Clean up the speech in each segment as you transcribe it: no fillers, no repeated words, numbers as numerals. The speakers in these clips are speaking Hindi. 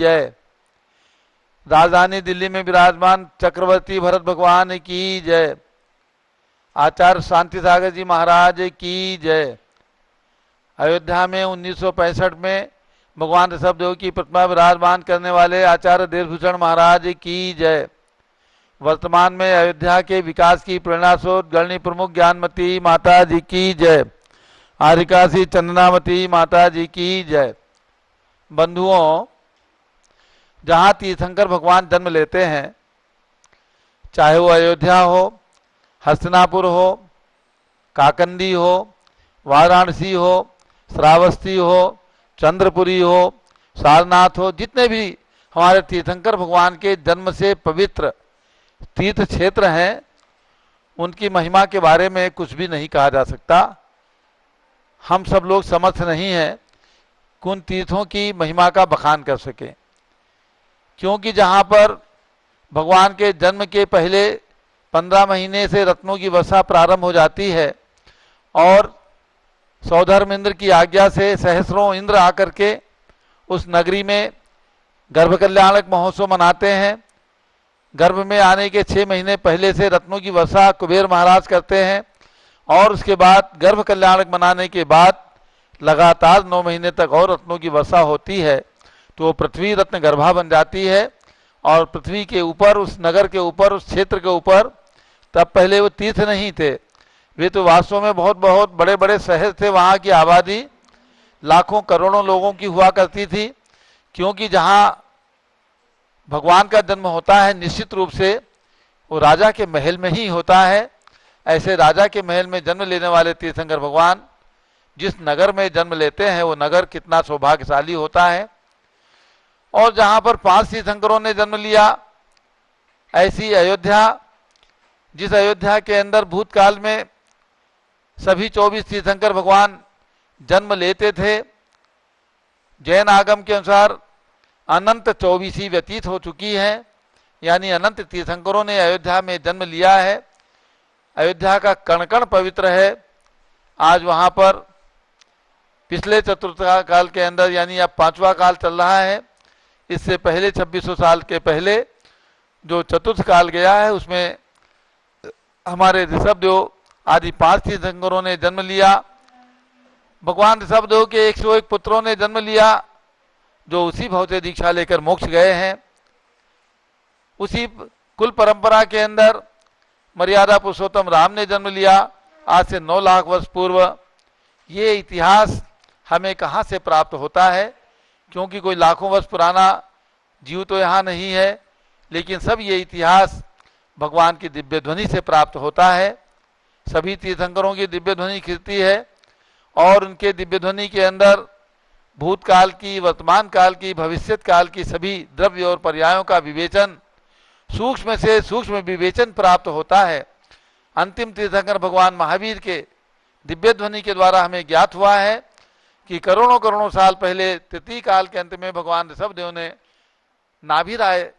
जय। राजधानी दिल्ली में विराजमान चक्रवर्ती भरत भगवान की जय। आचार्य शांति सागर जी महाराज की जय। अयोध्या में 1965 में भगवान ऋषभदेव की प्रतिमा विराजमान करने वाले आचार्य देवभूषण महाराज की जय। वर्तमान में अयोध्या के विकास की प्रेरणा स्रोत गणनी प्रमुख ज्ञानमती माता जी की जय। आरिकासी चंदनावती माता जी की जय। बंधुओं, जहाँ तीर्थंकर भगवान जन्म लेते हैं, चाहे वो अयोध्या हो, हस्तिनापुर हो, काकंदी हो, वाराणसी हो, श्रावस्ती हो, चंद्रपुरी हो, सारनाथ हो, जितने भी हमारे तीर्थंकर भगवान के जन्म से पवित्र तीर्थ क्षेत्र हैं, उनकी महिमा के बारे में कुछ भी नहीं कहा जा सकता। हम सब लोग समर्थ नहीं हैं कि उन तीर्थों की महिमा का बखान कर सकें, क्योंकि जहाँ पर भगवान के जन्म के पहले 15 महीने से रत्नों की वर्षा प्रारंभ हो जाती है और सौधर्म इंद्र की आज्ञा से सहस्रों इंद्र आकर के उस नगरी में गर्भ कल्याणक महोत्सव मनाते हैं। गर्भ में आने के 6 महीने पहले से रत्नों की वर्षा कुबेर महाराज करते हैं और उसके बाद गर्भ कल्याणक मनाने के बाद लगातार 9 महीने तक और रत्नों की वर्षा होती है, तो वो पृथ्वी रत्न गर्भा बन जाती है। और पृथ्वी के ऊपर, उस नगर के ऊपर, उस क्षेत्र के ऊपर, तब पहले वो तीर्थ नहीं थे, वे तो वास्तव में बहुत बहुत बड़े बड़े शहर थे। वहाँ की आबादी लाखों करोड़ों लोगों की हुआ करती थी, क्योंकि जहाँ भगवान का जन्म होता है निश्चित रूप से वो राजा के महल में ही होता है। ऐसे राजा के महल में जन्म लेने वाले तीर्थंकर भगवान जिस नगर में जन्म लेते हैं, वो नगर कितना सौभाग्यशाली होता है। और जहाँ पर 5 तीर्थंकरों ने जन्म लिया, ऐसी अयोध्या, जिस अयोध्या के अंदर भूतकाल में सभी 24 तीर्थंकर भगवान जन्म लेते थे, जैन आगम के अनुसार अनंत 24 व्यतीत हो चुकी है, यानी अनंत तीर्थंकरों ने अयोध्या में जन्म लिया है। अयोध्या का कण कण पवित्र है। आज वहाँ पर पिछले चतुर्थ काल के अंदर, यानी अब 5वां काल चल रहा है, इससे पहले 2600 साल के पहले जो चतुर्थ काल गया है, उसमें हमारे ऋषभदेव आदि 5 तीर्थंकरों ने जन्म लिया। भगवान ऋषभदेव के 101 पुत्रों ने जन्म लिया, जो उसी भौतिक दीक्षा लेकर मोक्ष गए हैं। उसी कुल परंपरा के अंदर मर्यादा पुरुषोत्तम राम ने जन्म लिया आज से 9 लाख वर्ष पूर्व। ये इतिहास हमें कहाँ से प्राप्त होता है, क्योंकि कोई लाखों वर्ष पुराना जीव तो यहाँ नहीं है, लेकिन सब ये इतिहास भगवान की दिव्य ध्वनि से प्राप्त होता है। सभी तीर्थंकरों की दिव्य ध्वनि खिलती है और उनके दिव्य ध्वनि के अंदर भूतकाल की, वर्तमान काल की, भविष्यत काल की सभी द्रव्य और पर्यायों का विवेचन, सूक्ष्म से सूक्ष्म विवेचन प्राप्त होता है। अंतिम तीर्थंकर भगवान महावीर के दिव्य ध्वनि के द्वारा हमें ज्ञात हुआ है कि करोड़ों करोड़ों साल पहले तृतीय काल के अंत में भगवान ऋषभदेव ने नाभिराय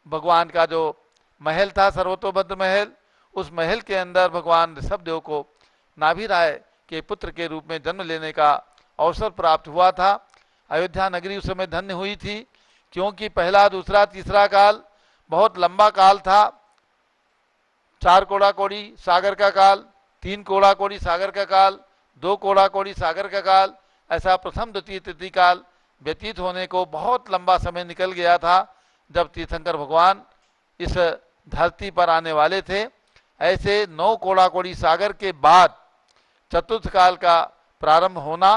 भगवान का जो महल था, सर्वतोभद्र महल, उस महल के अंदर भगवान ऋषभदेव को नाभिराय के पुत्र के रूप में जन्म लेने का अवसर प्राप्त हुआ था। अयोध्या नगरी उस समय धन्य हुई थी, क्योंकि पहला, दूसरा, तीसरा काल बहुत लंबा काल था। 4 कोड़ा कोड़ी सागर का काल, 3 कोड़ा कोड़ी सागर का काल, 2 कोड़ा कोड़ी सागर का काल, ऐसा प्रथम द्वितीय तृतीय काल व्यतीत होने को बहुत लंबा समय निकल गया था जब तीर्थंकर भगवान इस धरती पर आने वाले थे। ऐसे 9 कोड़ा कोड़ी सागर के बाद चतुर्थ काल का प्रारंभ होना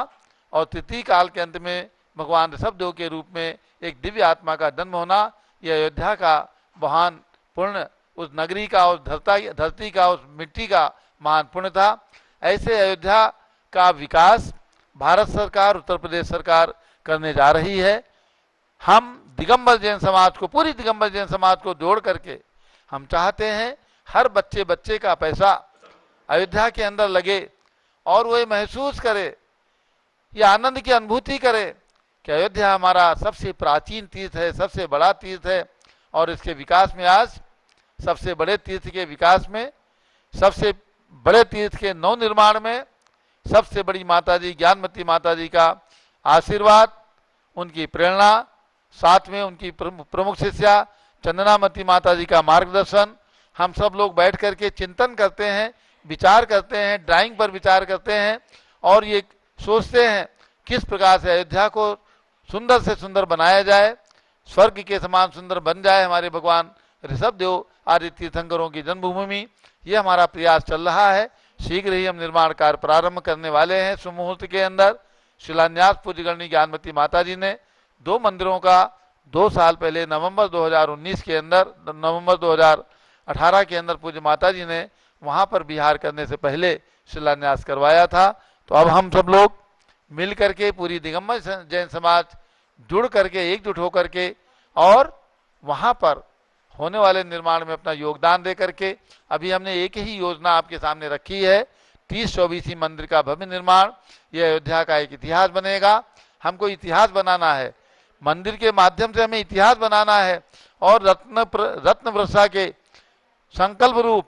और तृतीय काल के अंत में भगवान ऋषभदेव के रूप में एक दिव्य आत्मा का जन्म होना, यह अयोध्या का महान पुण्य, उस नगरी का, उस धरती का, उस मिट्टी का महान पुण्य था। ऐसे अयोध्या का विकास भारत सरकार, उत्तर प्रदेश सरकार करने जा रही है। हम दिगंबर जैन समाज को, पूरी दिगंबर जैन समाज को जोड़ करके हम चाहते हैं हर बच्चे बच्चे का पैसा अयोध्या के अंदर लगे और वो महसूस करे, ये आनंद की अनुभूति करे कि अयोध्या हमारा सबसे प्राचीन तीर्थ है, सबसे बड़ा तीर्थ है और इसके विकास में आज सबसे बड़े तीर्थ के विकास में, सबसे बड़े तीर्थ के नव निर्माण में सबसे बड़ी माताजी ज्ञानमती माताजी का आशीर्वाद, उनकी प्रेरणा, साथ में उनकी प्रमुख शिष्या चंदनामती माता जी का मार्गदर्शन, हम सब लोग बैठ करके चिंतन करते हैं, विचार करते हैं, ड्राइंग पर विचार करते हैं और ये सोचते हैं किस प्रकार से अयोध्या को सुंदर से सुंदर बनाया जाए, स्वर्ग के समान सुंदर बन जाए हमारे भगवान ऋषभ देव आदि तीर्थंकरों की जन्मभूमि। ये हमारा प्रयास चल रहा है। शीघ्र ही हम निर्माण कार्य प्रारंभ करने वाले हैं। सुमुहूर्त के अंदर शिलान्यास पूज्यगणनी ज्ञानमती माता जी ने 2 मंदिरों का 2 साल पहले नवंबर 2019 के अंदर, नवंबर 2018 के अंदर पूज्य माता जी ने वहां पर विहार करने से पहले शिलान्यास करवाया था। तो अब हम सब लोग मिल करके पूरी दिगंबर जैन समाज जुड़ करके एकजुट होकर के और वहां पर होने वाले निर्माण में अपना योगदान दे करके, अभी हमने एक ही योजना आपके सामने रखी है, 30-24 मंदिर का भव्य निर्माण। यह अयोध्या का एक इतिहास बनेगा। हमको इतिहास बनाना है, मंदिर के माध्यम से हमें इतिहास बनाना है। और रत्न वर्षा के संकल्प रूप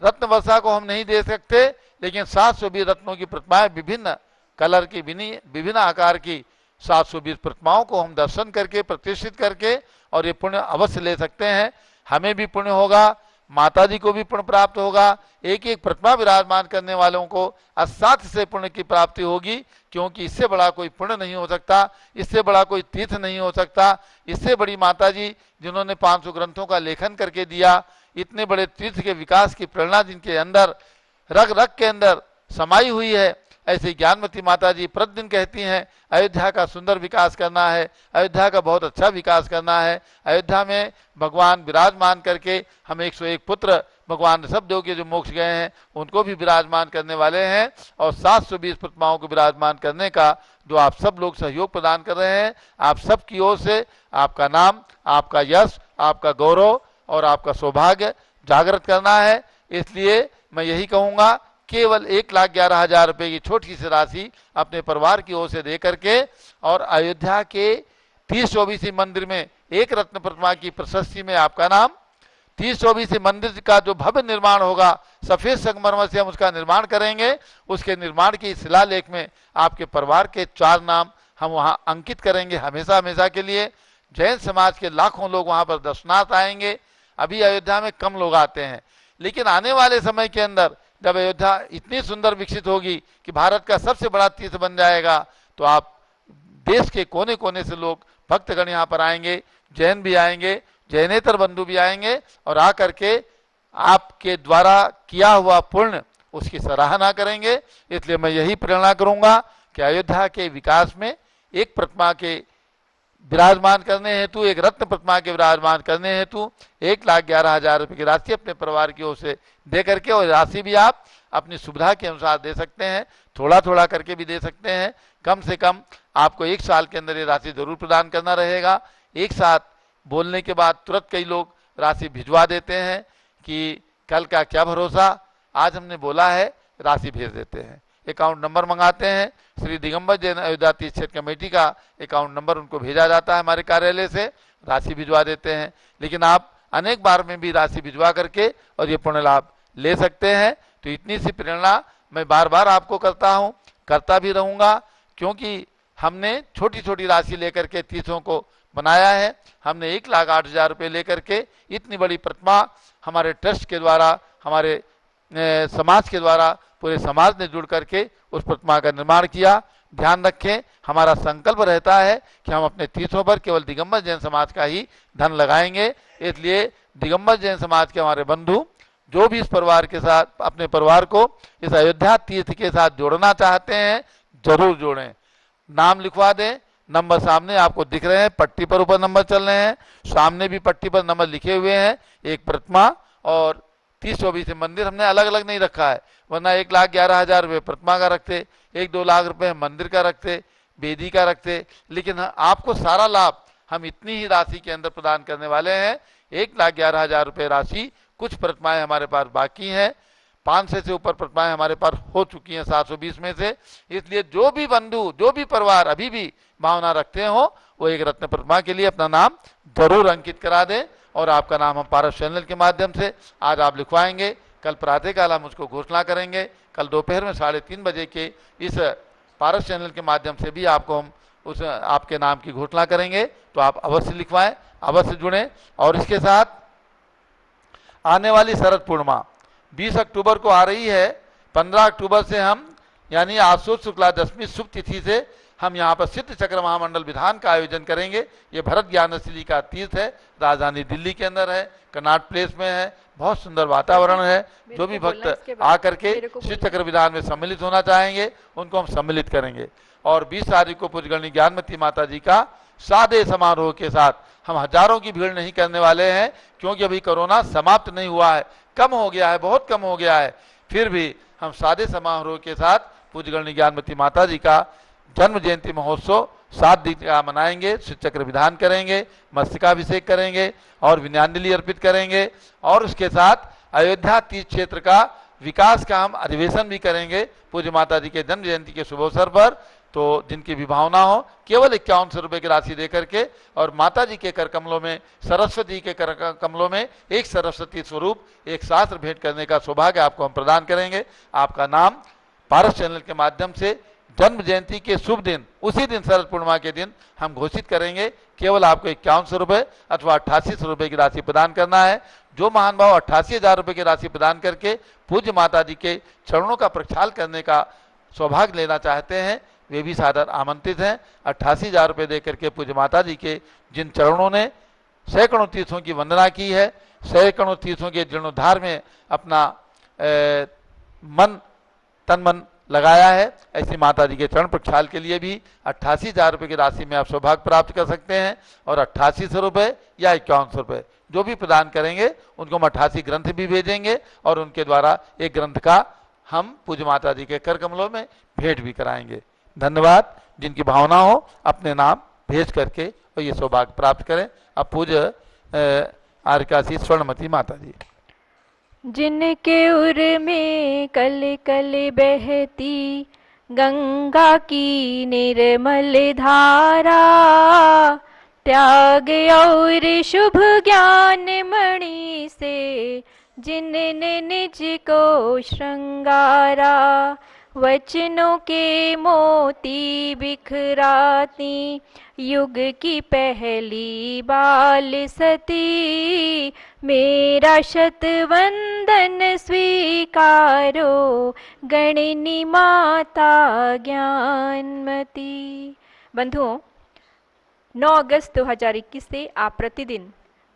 रत्न वर्षा को हम नहीं दे सकते, लेकिन 720 रत्नों की प्रतिमाएं, विभिन्न कलर की, विभिन्न आकार की 720 प्रतिमाओं को हम दर्शन करके प्रतिष्ठित करके और ये पुण्य अवश्य ले सकते हैं। हमें भी पुण्य होगा, माता जी को भी पुण्य प्राप्त होगा, एक एक प्रतिमा विराजमान करने वालों को असाध्य से पुण्य की प्राप्ति होगी, क्योंकि इससे बड़ा कोई पुण्य नहीं हो सकता, इससे बड़ा कोई तीर्थ नहीं हो सकता। इससे बड़ी माता जी जिन्होंने 500 ग्रंथों का लेखन करके दिया, इतने बड़े तीर्थ के विकास की प्रेरणा जिनके अंदर रग रग के अंदर समाई हुई है, ऐसे ज्ञानमती माता जी प्रतिदिन कहती हैं अयोध्या का सुंदर विकास करना है, अयोध्या का बहुत अच्छा विकास करना है। अयोध्या में भगवान विराजमान करके हम 101 पुत्र भगवान ऋषभ देव के जो मोक्ष गए हैं उनको भी विराजमान करने वाले हैं, और 720 प्रतिमाओं को विराजमान करने का जो आप सब लोग सहयोग प्रदान कर रहे हैं, आप सब की ओर से आपका नाम, आपका यश, आपका गौरव और आपका सौभाग्य जागृत करना है। इसलिए मैं यही कहूँगा, केवल 1,11,000 रुपए की छोटी सी राशि अपने परिवार की ओर से दे करके और अयोध्या के 30-24 मंदिर में एक रत्न प्रतिमा की प्रशस्ति में आपका नाम, 30-24 मंदिर का जो भव्य निर्माण होगा, सफेद संगमरमर से हम उसका निर्माण करेंगे, उसके निर्माण की शिलालेख में आपके परिवार के 4 नाम हम वहां अंकित करेंगे हमेशा हमेशा के लिए। जैन समाज के लाखों लोग वहां पर दर्शनार्थ आएंगे। अभी अयोध्या में कम लोग आते हैं, लेकिन आने वाले समय के अंदर जब अयोध्या इतनी सुंदर विकसित होगी कि भारत का सबसे बड़ा तीर्थ बन जाएगा, तो आप देश के कोने कोने से लोग भक्तगण यहाँ पर आएंगे, जैन भी आएंगे, जैनेतर बंधु भी आएंगे और आकर के आपके द्वारा किया हुआ पुण्य उसकी सराहना करेंगे। इसलिए मैं यही प्रेरणा करूंगा कि अयोध्या के विकास में एक प्रतिमा के विराजमान करने हेतु, एक रत्न प्रतिमा के विराजमान करने हेतु 1,11,000 रुपए की राशि अपने परिवार की ओर से दे करके, और राशि भी आप अपनी सुविधा के अनुसार दे सकते हैं, थोड़ा थोड़ा करके भी दे सकते हैं। कम से कम आपको 1 साल के अंदर ये राशि जरूर प्रदान करना रहेगा। एक साथ बोलने के बाद तुरंत कई लोग राशि भिजवा देते हैं कि कल का क्या भरोसा, आज हमने बोला है राशि भेज देते हैं, अकाउंट नंबर मंगाते हैं। श्री दिगंबर जैन अयोध्या तीर्थ क्षेत्र कमेटी का अकाउंट नंबर उनको भेजा जाता है हमारे कार्यालय से, राशि भिजवा देते हैं। लेकिन आप अनेक बार में भी राशि भिजवा करके और ये पुण्य लाभ ले सकते हैं। तो इतनी सी प्रेरणा मैं बार बार आपको करता हूँ, करता भी रहूँगा, क्योंकि हमने छोटी छोटी राशि लेकर के तीर्थों को बनाया है। हमने 1,08,000 रुपये लेकर के इतनी बड़ी प्रतिमा हमारे ट्रस्ट के द्वारा, हमारे समाज के द्वारा, पूरे समाज ने जुड़ करके उस प्रतिमा का निर्माण किया। ध्यान रखें, हमारा संकल्प रहता है कि हम अपने तीर्थों पर केवल दिगंबर जैन समाज का ही धन लगाएंगे। इसलिए दिगंबर जैन समाज के हमारे बंधु जो भी इस परिवार के साथ, अपने परिवार को इस अयोध्या तीर्थ के साथ जोड़ना चाहते हैं, जरूर जोड़ें। नाम लिखवा दें, नंबर सामने आपको दिख रहे हैं, पट्टी पर ऊपर नंबर चल रहे हैं, सामने भी पट्टी पर नंबर लिखे हुए हैं। एक प्रतिमा और 30-24 मंदिर हमने अलग अलग नहीं रखा है, वरना 1,11,000 रुपये प्रतिमा का रखते, 1-2 लाख रुपए मंदिर का रखते, वेदी का रखते। लेकिन आपको सारा लाभ हम इतनी ही राशि के अंदर प्रदान करने वाले हैं। 1,11,000 रुपये राशि, कुछ प्रतिमाएं हमारे पास बाकी हैं, 500 से ऊपर प्रतिमाएं हमारे पास हो चुकी हैं 720 में से। इसलिए जो भी बंधु, जो भी परिवार अभी भी भावना रखते हो, वो एक रत्न प्रतिमा के लिए अपना नाम जरूर अंकित करा दें, और आपका नाम हम पारस चैनल के माध्यम से आज आप लिखवाएंगे। कल प्रातःकाल हम उसको घोषणा करेंगे, कल दोपहर में 3:30 बजे के इस पारस चैनल के माध्यम से भी आपको हम उस आपके नाम की घोषणा करेंगे। तो आप अवश्य लिखवाएं, अवश्य जुड़ें। और इसके साथ आने वाली शरद पूर्णिमा 20 अक्टूबर को आ रही है। 15 अक्टूबर से हम यानी आसुद शुक्ला दशमी शुभ तिथि से हम यहाँ पर सिद्ध चक्र महामंडल विधान का आयोजन करेंगे। ये भरत ज्ञानशिली का तीर्थ है, राजधानी दिल्ली के अंदर है, कनाट प्लेस में है। बहुत सुंदर वातावरण है। जो भी भक्त आकर के सिद्ध चक्र विधान में सम्मिलित होना चाहेंगे उनको हम सम्मिलित करेंगे। और 20 तारीख को पूज्यगणी ज्ञानमती माता जी का सादे समारोह के साथ, हम हजारों की भीड़ नहीं करने वाले हैं क्योंकि अभी कोरोना समाप्त नहीं हुआ है, कम हो गया है, बहुत कम हो गया है। फिर भी हम सादे समारोह के साथ पूज्यगणी ज्ञानमती माता जी का जन्म जयंती महोत्सव 7 दिन का मनाएंगे। शिव चक्र विधान करेंगे, मस्तकाभिषेक करेंगे और विनयान्जलि अर्पित करेंगे। और उसके साथ अयोध्या तीर्थ क्षेत्र का विकास का हम अधिवेशन भी करेंगे पूज्य माता जी के जन्म जयंती के शुभ अवसर पर। तो जिनकी भी भावना हो केवल 5100 रुपये की राशि दे करके और माता जी के कर कमलों में, सरस्वती के कर कमलों में एक सरस्वती स्वरूप, एक शास्त्र भेंट करने का सौभाग्य आपको हम प्रदान करेंगे। आपका नाम पारस चैनल के माध्यम से जन्म जयंती के शुभ दिन, उसी दिन शरद पूर्णिमा के दिन हम घोषित करेंगे। केवल आपको 5100 रुपये अथवा 8800 रुपये की राशि प्रदान करना है। जो महान भाव 88,000 रुपये की राशि प्रदान करके पूज्य माता जी के चरणों का प्रक्षाल करने का सौभाग्य लेना चाहते हैं वे भी सादर आमंत्रित हैं। 88,000 रुपये दे करके पूज्य माता जी के जिन चरणों ने सैकड़ों तीर्थों की वंदना की है, सैकड़ों तीर्थों के जीर्णोद्धार में अपना तन मन लगाया है, ऐसी माता जी के चरण प्रक्षाल के लिए भी 88,000 रुपये की राशि में आप सौभाग्य प्राप्त कर सकते हैं। और 8800 रुपये या 5100 रुपये जो भी प्रदान करेंगे उनको हम 88 ग्रंथ भी भेजेंगे और उनके द्वारा एक ग्रंथ का हम पूज्य माता जी के कर कमलों में भेंट भी कराएंगे। धन्यवाद। जिनकी भावना हो अपने नाम भेज करके और ये सौभाग्य प्राप्त करें। अब पूज्य आर्यकाशी स्वर्णमती माता जी। जिनके उर में कल कल बहती गंगा की निर्मल धारा, त्याग और शुभ ज्ञान मणि से जिनने निज को श्रृंगारा, वचनों के मोती बिखराती युग की पहली बाल सती, मेरा शतवंदन स्वीकारो गणिनी माता ज्ञानमती। बंधुओं, 9 अगस्त 2021 से आप प्रतिदिन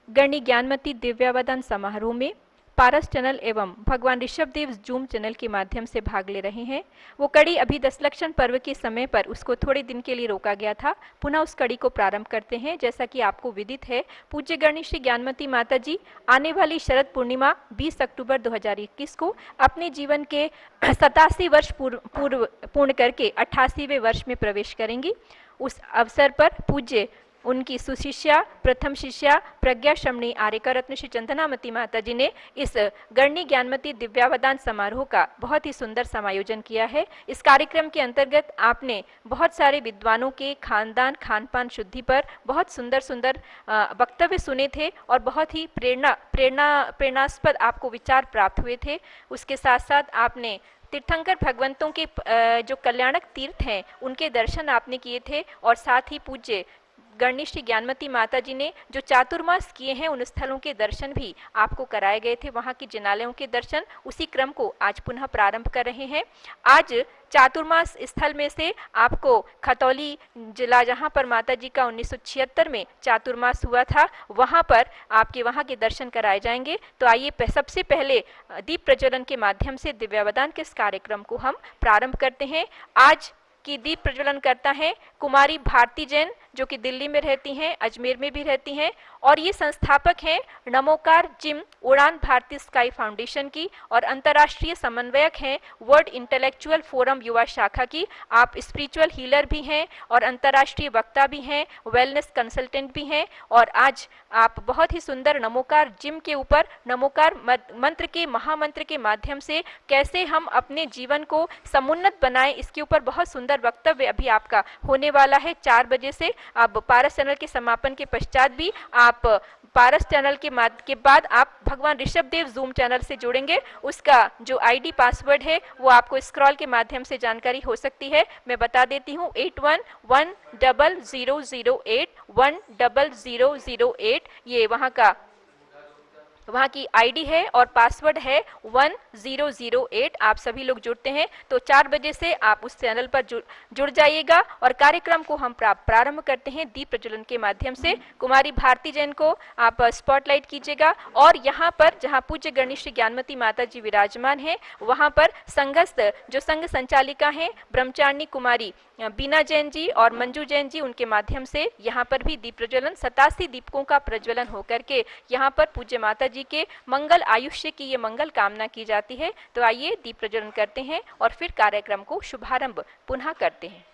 गणिनी ज्ञानमती दिव्यावदान समारोह में पारस चैनल एवं भगवान ऋषभदेव जूम चैनल के माध्यम से भाग ले रहे हैं। वो कड़ी अभी दशलक्षण पर्व के समय पर उसको थोड़े दिन के लिए रोका गया था, पुनः उस कड़ी को प्रारंभ करते हैं। जैसा कि आपको विदित है, पूज्य गणिनी श्री ज्ञानमती माता जी आने वाली शरद पूर्णिमा 20 अक्टूबर 2021 को अपने जीवन के 87 वर्ष पूर्ण करके 88वें वर्ष में प्रवेश करेंगी। उस अवसर पर पूज्य उनकी सुशिष्या प्रथम शिष्या प्रज्ञा श्रमणी आर्यका रत्न श्री चंदनामती माता जी ने इस गणिनी ज्ञानमती दिव्यावदान समारोह का बहुत ही सुंदर समायोजन किया है। इस कार्यक्रम के अंतर्गत आपने बहुत सारे विद्वानों के खानदान खान पान शुद्धि पर बहुत सुंदर सुंदर वक्तव्य सुने थे और बहुत ही प्रेरणास्पद आपको विचार प्राप्त हुए थे। उसके साथ साथ आपने तीर्थंकर भगवंतों के जो कल्याणक तीर्थ हैं उनके दर्शन आपने किए थे और साथ ही पूज्य गणिनी श्री ज्ञानमती माता जी ने जो चातुर्मास किए हैं उन स्थलों के दर्शन भी आपको कराए गए थे। वहाँ की जिनालयों के दर्शन उसी क्रम को आज पुनः प्रारंभ कर रहे हैं। आज चातुर्मास स्थल में से आपको खतौली जिला, जहाँ पर माता जी का 1976 में चातुर्मास हुआ था, वहाँ पर आपके वहाँ के दर्शन कराए जाएंगे। तो आइए सबसे पहले दीप प्रज्वलन के माध्यम से दिव्यावदान के इस कार्यक्रम को हम प्रारंभ करते हैं। आज की दीप प्रज्वलन करता है कुमारी भारती जैन, जो कि दिल्ली में रहती हैं, अजमेर में भी रहती हैं और ये संस्थापक हैं नमोकार जिम उड़ान भारती स्काई फाउंडेशन की और अंतर्राष्ट्रीय समन्वयक हैं वर्ल्ड इंटेलेक्चुअल फोरम युवा शाखा की। आप स्पिरिचुअल हीलर भी हैं और अंतर्राष्ट्रीय वक्ता भी हैं, वेलनेस कंसल्टेंट भी हैं और आज आप बहुत ही सुंदर नमोकार जिम के ऊपर नमोकार मंत्र के महामंत्र के माध्यम से कैसे हम अपने जीवन को समुन्नत बनाएं, इसके ऊपर बहुत सुंदर वक्तव्य अभी आपका होने वाला है 4 बजे से। अब पारस चैनल के समापन के पश्चात भी आप पारस चैनल के बाद आप भगवान ऋषभदेव जूम चैनल से जुड़ेंगे, उसका जो आईडी पासवर्ड है वो आपको स्क्रॉल के माध्यम से जानकारी हो सकती है। मैं बता देती हूँ, 811008 ये वहाँ की आईडी है और पासवर्ड है 1008। आप सभी लोग जुड़ते हैं तो 4 बजे से आप उस चैनल पर जुड़ जाइएगा और कार्यक्रम को हम प्रारंभ करते हैं दीप प्रज्वलन के माध्यम से। कुमारी भारती जैन को आप स्पॉटलाइट कीजिएगा और यहाँ पर जहाँ पूज्य गणेश ज्ञानमती माता जी विराजमान हैं वहाँ पर संघस्थ जो संघ संचालिका हैं ब्रह्मचारिणी कुमारी बीना जैन जी और मंजू जैन जी, उनके माध्यम से यहाँ पर भी दीप प्रज्वलन 87 दीपकों का प्रज्वलन होकर के यहाँ पर पूज्य माता जी के मंगल आयुष्य की ये मंगल कामना की जाती है। तो आइए दीप प्रज्वलन करते हैं और फिर कार्यक्रम को शुभारंभ पुनः करते हैं।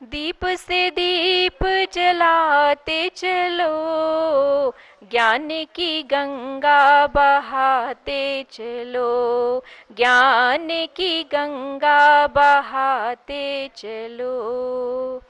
दीप से दीप जलाते चलो, ज्ञान की गंगा बहाते चलो, ज्ञान की गंगा बहाते चलो।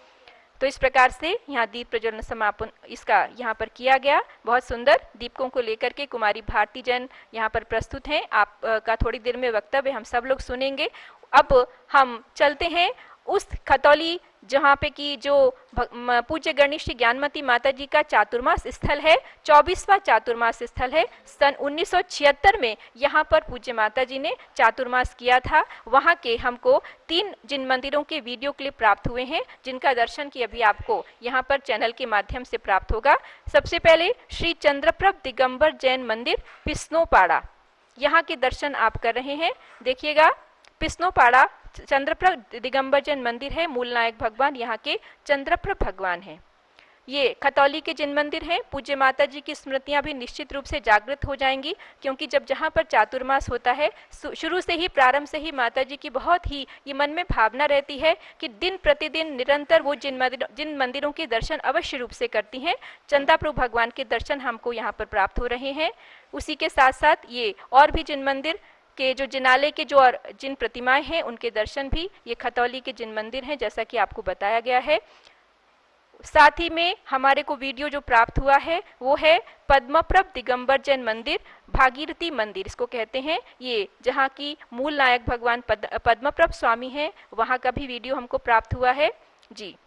तो इस प्रकार से यहाँ दीप प्रज्वलन समापन इसका यहाँ पर किया गया। बहुत सुंदर दीपकों को लेकर के कुमारी भारती जैन यहाँ पर प्रस्तुत हैं। आपका थोड़ी देर में वक्तव्य हम सब लोग सुनेंगे। अब हम चलते हैं उस खतौली जहाँ पे की जो पूज्य गणेश ज्ञानमती माता जी का चातुर्मास स्थल है, 24वां चातुर्मास स्थल है। सन 1976 में यहाँ पर पूज्य माता जी ने चातुर्मास किया था। वहाँ के हमको 3 जिन मंदिरों के वीडियो क्लिप प्राप्त हुए हैं, जिनका दर्शन की अभी आपको यहाँ पर चैनल के माध्यम से प्राप्त होगा। सबसे पहले श्री चंद्रप्रभ दिगंबर जैन मंदिर पिस्नोपाड़ा, यहाँ के दर्शन आप कर रहे हैं। देखिएगा, पिस्नोपाड़ा चंद्रप्रभ दिगंबर जैन मंदिर है। मूल नायक भगवान यहाँ के चंद्रप्रभ भगवान हैं। ये खतौली के जिन मंदिर हैं, पूज्य माता जी की स्मृतियां भी निश्चित रूप से जागृत हो जाएंगी, क्योंकि जब जहाँ पर चातुर्मास होता है शुरू से ही प्रारंभ से ही माता जी की बहुत ही ये मन में भावना रहती है कि दिन प्रतिदिन निरंतर वो जिन मंदिरों के दर्शन अवश्य रूप से करती हैं। चंदाप्रभु भगवान के दर्शन हमको यहाँ पर प्राप्त हो रहे हैं। उसी के साथ साथ ये और भी जिन मंदिर के जो जिनालय के जो और जिन प्रतिमाएं हैं उनके दर्शन भी ये खतौली के जिन मंदिर हैं, जैसा कि आपको बताया गया है। साथ ही में हमारे को वीडियो जो प्राप्त हुआ है वो है पद्मप्रभ दिगंबर जैन मंदिर, भागीरथी मंदिर इसको कहते हैं। ये जहाँ की मूल नायक भगवान पद्मप्रभ स्वामी हैं, वहाँ का भी वीडियो हमको प्राप्त हुआ है जी।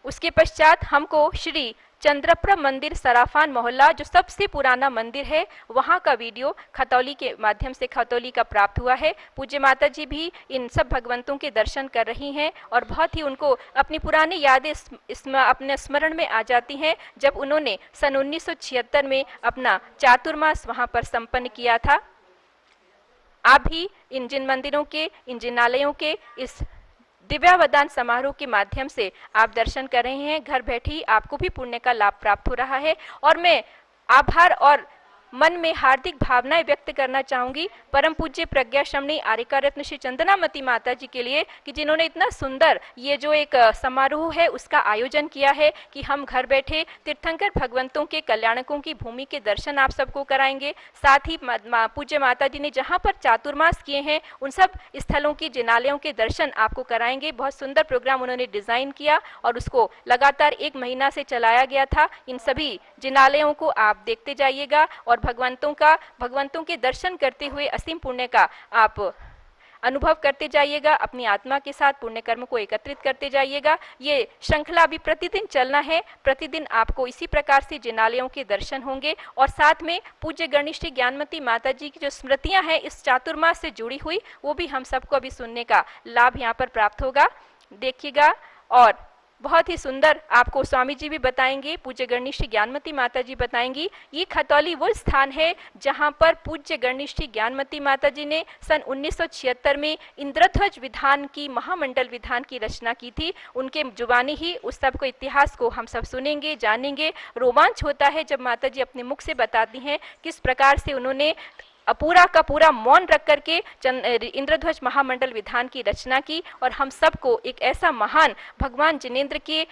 उसके पश्चात हमको श्री चंद्रप्रभ मंदिर सराफान मोहल्ला, जो सबसे पुराना मंदिर है, वहाँ का वीडियो खतौली के माध्यम से खतौली का प्राप्त हुआ है। पूज्य माता जी भी इन सब भगवंतों के दर्शन कर रही हैं और बहुत ही उनको अपनी पुरानी यादें अपने स्मरण में आ जाती हैं, जब उन्होंने सन 1976 में अपना चातुर्मास वहाँ पर संपन्न किया था। आप भी इन जिन मंदिरों के, इन जिनालयों के इस दिव्यावदान समारोह के माध्यम से आप दर्शन कर रहे हैं। घर बैठे ही आपको भी पुण्य का लाभ प्राप्त हो रहा है और मैं आभार और मन में हार्दिक भावनाएं व्यक्त करना चाहूंगी परम पूज्य प्रज्ञा श्रमणी आर्यका रत्न श्री चंदनामती माता जी के लिए कि जिन्होंने इतना सुंदर ये जो एक समारोह है उसका आयोजन किया है कि हम घर बैठे तीर्थंकर भगवंतों के कल्याणकों की भूमि के दर्शन आप सबको कराएंगे। साथ ही पूज्य माता जी ने जहाँ पर चातुर्मास किए हैं उन सब स्थलों की जिनालयों के दर्शन आपको कराएंगे। बहुत सुंदर प्रोग्राम उन्होंने डिजाइन किया और उसको लगातार 1 महीना से चलाया गया था। इन सभी जिनालयों को आप देखते जाइएगा और भगवंतों के दर्शन करते हुए असीम पुण्य का आप अनुभव करते जाइएगा। अपनी आत्मा के साथ पुण्य कर्म को एकत्रित करते जाइएगा। ये श्रृंखला अभी प्रतिदिन चलना है। प्रतिदिन आपको इसी प्रकार से जिनालयों के दर्शन होंगे और साथ में पूज्य गणेश ज्ञानमती माता जी की जो स्मृतियां हैं इस चातुर्मास से जुड़ी हुई, वो भी हम सबको अभी सुनने का लाभ यहाँ पर प्राप्त होगा। देखिएगा और बहुत ही सुंदर आपको स्वामी जी भी बताएंगे, पूज्य गणेश ज्ञानमती माता जी बताएंगी। ये खतौली वो स्थान है जहां पर पूज्य गणेश ज्ञानमती माता जी ने सन 1976 में इंद्रध्वज विधान की, महामंडल विधान की रचना की थी। उनके जुबानी ही उस सब को इतिहास को हम सब सुनेंगे, जानेंगे। रोमांच होता है जब माता जी अपने मुख से बताती हैं किस प्रकार से उन्होंने पूरा का पूरा मौन रख करके इंद्रध्वज महामंडल विधान की रचना की और हम सबको एक ऐसा महान भगवान जिनेंद्र के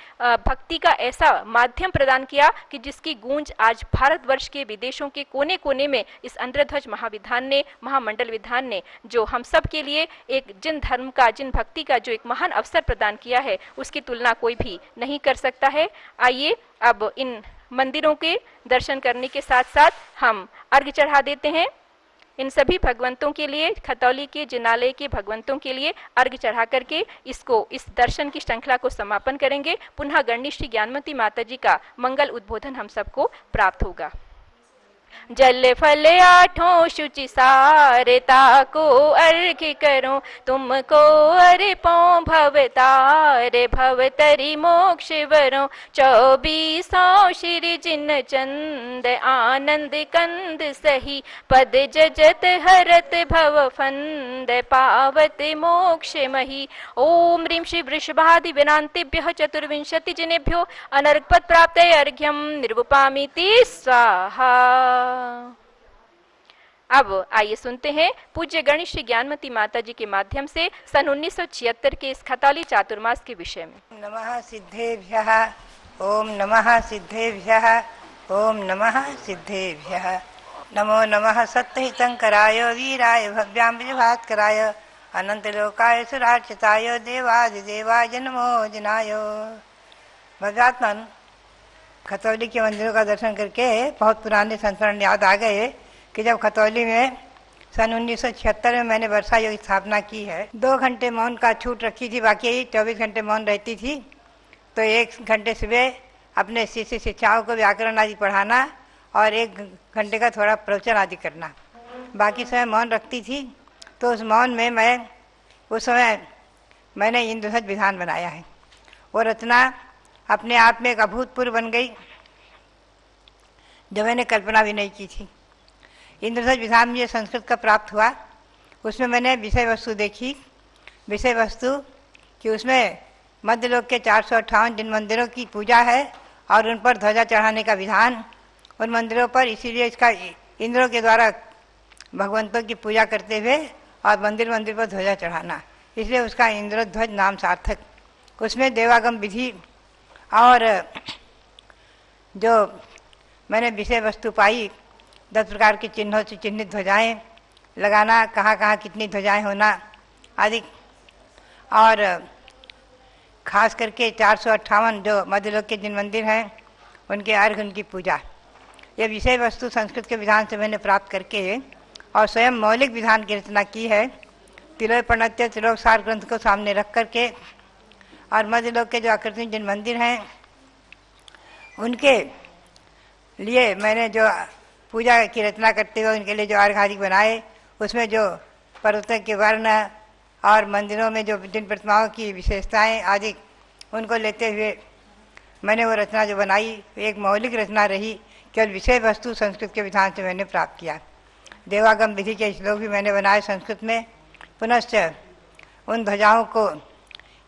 भक्ति का ऐसा माध्यम प्रदान किया कि जिसकी गूंज आज भारतवर्ष के विदेशों के कोने कोने में इस इंद्रध्वज महाविधान ने, महामंडल विधान ने, जो हम सब के लिए एक जिन धर्म का, जिन भक्ति का जो एक महान अवसर प्रदान किया है, उसकी तुलना कोई भी नहीं कर सकता है। आइए अब इन मंदिरों के दर्शन करने के साथ साथ हम अर्घ्य चढ़ा देते हैं। इन सभी भगवंतों के लिए, खतौली के जिनालय के भगवंतों के लिए अर्घ्य चढ़ा करके इस दर्शन की श्रृंखला को समापन करेंगे। पुनः गणनी श्री ज्ञानमती माता जी का मंगल उद्बोधन हम सबको प्राप्त होगा। जल फल आठों शुचि सारता को अर्घ्य करो, तुमको अर्पो भवतारे भवतरी मोक्ष वरो। 24 श्री जिन चंद आनंद कंद सही, पद जजत हरत भव फंद पावत मोक्ष मही। ओम ह्रीं श्री वृषभादि विनान्तिभ्यः चतुर्विंशति जिनेभ्यो अनर्घपद प्राप्ते अर्घ्यम निर्वपामिति स्वाहा। अब आइए सुनते हैं पूज्य गणेश श्री ज्ञानमती माता जी के माध्यम से सन 1976 के इस खतौली चातुर्मास के विषय में। नमः सिद्धेभ्यः, ओम नमः सिद्धेभ्यः, ओम नमः सिद्धेभ्यः। नमो नमः सत्यहितंकराय वीराय भव्याम्बुजभास्कराय अनंतलोकाय सुरार्चिताय देवादिदेवाय नमो जिनाय। भव्यात्मन खतौली के मंदिरों का दर्शन करके बहुत पुराने संस्मरण याद आ गए कि जब खतौली में सन 1976 में मैंने वर्षा योग स्थापना की है। 2 घंटे मौन का छूट रखी थी, बाकी 24 घंटे मौन रहती थी। तो 1 घंटे सुबह अपने शिष्य शिक्षाओं को व्याकरण आदि पढ़ाना और 1 घंटे का थोड़ा प्रवचन आदि करना, बाकी समय मौन रखती थी। तो उस मौन में उस समय मैंने इंद्रध्वज विधान बनाया है। वो रचना अपने आप में एक अभूतपूर्व बन गई, जो मैंने कल्पना भी नहीं की थी। इंद्रध्वज विधान मुझे संस्कृत का प्राप्त हुआ। उसमें मैंने विषय वस्तु देखी। विषय वस्तु कि उसमें मध्यलोक के 458 जिन मंदिरों की पूजा है और उन पर ध्वजा चढ़ाने का विधान, उन मंदिरों पर इसीलिए इसका इंद्रों के द्वारा भगवंतों की पूजा करते हुए और मंदिर मंदिर पर ध्वजा चढ़ाना, इसलिए उसका इंद्रध्वज नाम सार्थक। उसमें देवागम विधि और जो मैंने विषय वस्तु पाई, 10 प्रकार के चिन्हों से चिन्हित ध्वजाएँ लगाना, कहाँ कहाँ कितनी ध्वजाएँ होना आदि, और खास करके 458 जो मध्यलोक के जिन मंदिर हैं उनके अर्घ, उनकी पूजा। ये विषय वस्तु संस्कृत के विधान से मैंने प्राप्त करके और स्वयं मौलिक विधान की रचना की है। तिलोक प्रणत्य तिलोक सार ग्रंथ को सामने रख करके और मध्यलोक के जो आकृति जिन मंदिर हैं उनके लिए मैंने जो पूजा की रचना करते हुए उनके लिए जो अर्घ आदि बनाए, उसमें जो पर्वतों के वर्ण और मंदिरों में जो जिन प्रतिमाओं की विशेषताएं आदि उनको लेते हुए मैंने वो रचना जो बनाई, एक मौलिक रचना रही। केवल विषय वस्तु संस्कृत के विधान से मैंने प्राप्त किया। देवागम विधि के श्लोक भी मैंने बनाए संस्कृत में। पुनश्च उन ध्वजाओं को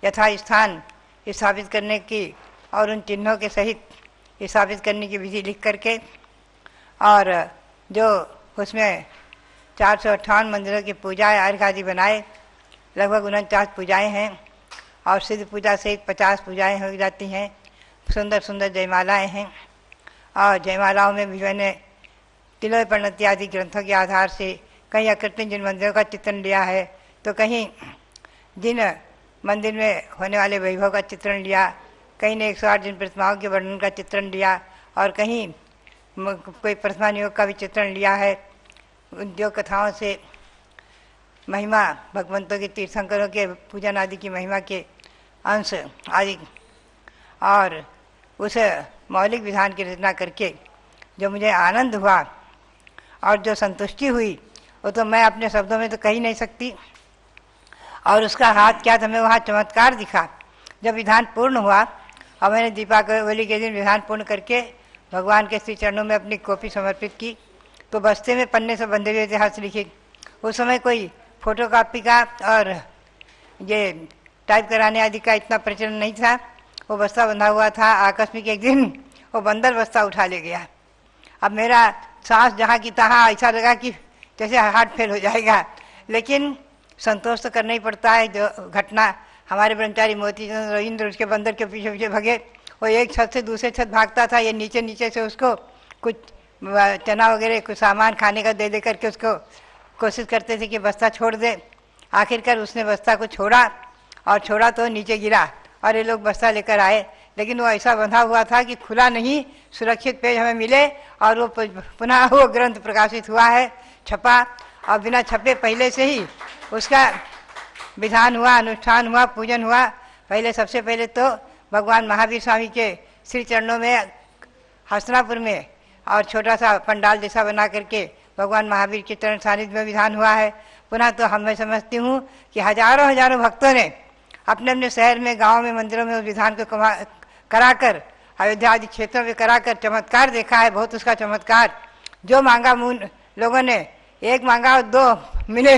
यथास्थान स्थापित करने की और उन चिन्हों के सहित स्थापित करने की विधि लिख करके, और जो उसमें 458 मंदिरों की पूजाएँ अर्घ आदि बनाए, लगभग 49 पूजाएँ हैं और सिद्ध पूजा सहित 50 पूजाएँ हो जाती हैं। सुंदर सुंदर जयमालाएँ हैं और जयमालाओं में भी मैंने तिलोक प्रणति आदि ग्रंथों के आधार से कहीं आकृति जिन मंदिरों का चित्रण लिया है, तो कहीं जिन मंदिर में होने वाले वैभव का चित्रण लिया, कहीं ने 108 जिन प्रतिमाओं के वर्णन का चित्रण लिया और कहीं कोई प्रतिमा नियोग का भी चित्रण लिया है। उन जो कथाओं से महिमा, भगवंतों के तीर्थंकरों के पूजन आदि की महिमा के अंश आदि और उस मौलिक विधान की रचना करके जो मुझे आनंद हुआ और जो संतुष्टि हुई, वो तो मैं अपने शब्दों में तो कह ही नहीं सकती। और उसका हाथ क्या था, हमें वहाँ चमत्कार दिखा। जब विधान पूर्ण हुआ और मैंने दीपावली के दिन विधान पूर्ण करके भगवान के श्री चरणों में अपनी कॉपी समर्पित की, तो बस्ते में पन्ने से बंधे हुए इतिहास लिखे। उस समय कोई फोटोकॉपी का और ये टाइप कराने आदि का इतना प्रचलन नहीं था। वो बस्ता बंधा हुआ था। आकस्मिक एक दिन वो बंदर बस्ता उठा ले गया। अब मेरा सांस जहाँ की तहाँ ऐसा लगा कि जैसे हार्ट फेल हो जाएगा। लेकिन संतोष तो करना ही पड़ता है। जो घटना हमारे ब्रह्मचारी मोतीचंद रविंद्र उसके बंदर के पीछे पीछे भगे, वो एक छत से दूसरे छत भागता था, ये नीचे नीचे से उसको कुछ चना वगैरह कुछ सामान खाने का दे दे करके उसको कोशिश करते थे कि बस्ता छोड़ दे। आखिरकार उसने बस्ता को छोड़ा, और छोड़ा तो नीचे गिरा और ये लोग बस्ता लेकर आए, लेकिन वो ऐसा बंधा हुआ था कि खुला नहीं, सुरक्षित पेज हमें मिले। और वो पुनः वो ग्रंथ प्रकाशित हुआ है, छपा, और बिना छपे पहले से ही उसका विधान हुआ, अनुष्ठान हुआ, पूजन हुआ। पहले सबसे पहले तो भगवान महावीर स्वामी के श्री चरणों में हसनापुर में और छोटा सा पंडाल जैसा बना करके भगवान महावीर के चरण सानिध्य में विधान हुआ है। पुनः तो मैं समझती हूँ कि हजारों हजारों भक्तों ने अपने अपने शहर में, गांव में, मंदिरों में उस विधान को कराकर, अयोध्या आदि क्षेत्रों में कराकर चमत्कार देखा है। बहुत उसका चमत्कार, जो मांगा लोगों ने, एक मांगा और 2 मिले,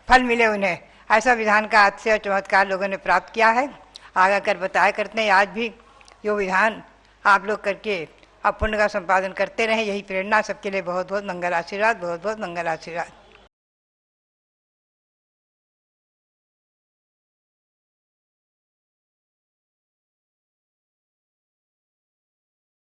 फल मिले उन्हें। ऐसा विधान का अतिशय चमत्कार लोगों ने प्राप्त किया है। आगे कर बताया करते हैं, आज भी जो विधान आप लोग करके अब पुण्य का संपादन करते रहें, यही प्रेरणा। सबके लिए बहुत बहुत मंगल आशीर्वाद, बहुत बहुत मंगल आशीर्वाद।